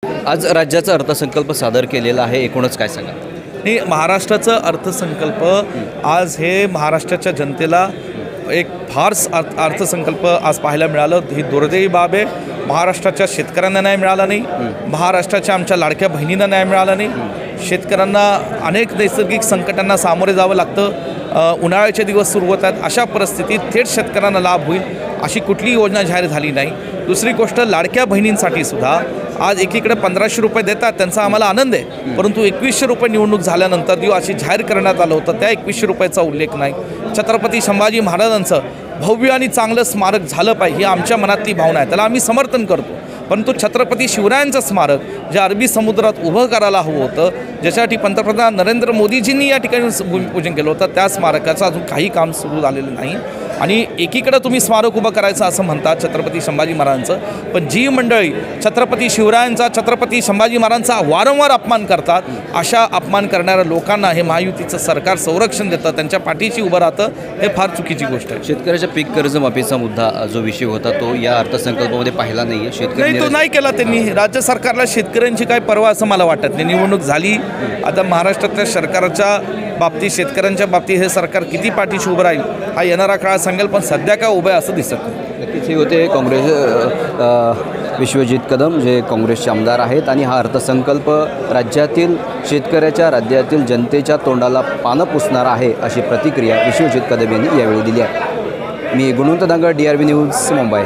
आज राज्याचा अर्थसंकल्प सादर केलेला आहे, एकूणच काय सांगा? नाही, महाराष्ट्राचा अर्थसंकल्प आज हे महाराष्ट्राच्या जनतेला एक फार अर्थसंकल्प आज पाहायला मिळालं. ही दुर्दैवी बाब आहे. महाराष्ट्राच्या शेतकऱ्यांना न्याय मिळाला नाही, महाराष्ट्राच्या आमच्या लाडक्या बहिणींना न्याय मिळाला नाही. शेतकऱ्यांना अनेक नैसर्गिक संकटांना सामोरे जावं लागतं. उन्हाळ्याचे दिवस सुरू होतात. अशा परिस्थितीत थेट शेतकऱ्यांना लाभ होईल अशी कुठलीही योजना जाहीर झाली नाही. दुसरी गोष्ट, लाडक्या बहिणींसाठी सुद्धा आज एकीकडे 1500 रुपये देतात, त्यांचा आम्हाला आनंद आहे, परंतु 2100 रुपये निवडणूक झाल्यानंतर देऊ अशी जाहीर करण्यात आलं होतं. त्या 2100 रुपयाचा उल्लेख नाही. छत्रपती संभाजी महाराजांचं भव्य आणि चांगलं स्मारक झालं पाहिजे ही आमच्या मनातली भावना आहे, त्याला आम्ही समर्थन करतो. परंतु छत्रपती शिवरायांचं स्मारक जे अरबी समुद्रात उभं करायला हवं होतं, ज्यासाठी पंतप्रधान नरेंद्र मोदीजींनी या ठिकाणी भूमिपूजन केलं होतं, त्या स्मारकाचं अजून काही काम सुरू झालेलं नाही. आणि एकीकडे तुम्ही स्मारक उभं करायचं असं म्हणतात छत्रपती संभाजी महाराजांचं, पण जी मंडळी छत्रपती शिवरायांचा, छत्रपती संभाजी महाराजांचा वारंवार अपमान करतात, अशा अपमान करणाऱ्या लोकांना हे महायुतीचं सरकार संरक्षण देतं, त्यांच्या पाठीशी उभं राहतं, हे फार चुकीची गोष्ट आहे. शेतकऱ्याच्या पीक कर्जमाफीचा मुद्दा जो विषय होता तो या अर्थसंकल्पामध्ये पाहिला नाही आहे. नाही, तो नाही केला त्यांनी. राज्य सरकारला शेतकऱ्यांची काय पर्वा असं मला वाटत नाही. निवडणूक झाली, आता महाराष्ट्रातल्या सरकारच्या बाबतीत, शेतकऱ्यांच्या बाबतीत हे सरकार किती पाठीशी उभं राहील हा येणारा काळ सांगेल, पण सध्या काय उभं आहे असं दिसत नाही. नक्कीच हे होते काँग्रेस विश्वजित कदम, जे काँग्रेसचे आमदार आहेत, आणि हा अर्थसंकल्प राज्यातील शेतकऱ्याच्या, राज्यातील जनतेच्या तोंडाला पानं पुसणारा आहे अशी प्रतिक्रिया विश्वजित कदम यांनी यावेळी दिली आहे. मी गुणवंत दांगड, DRB न्यूज, मुंबई.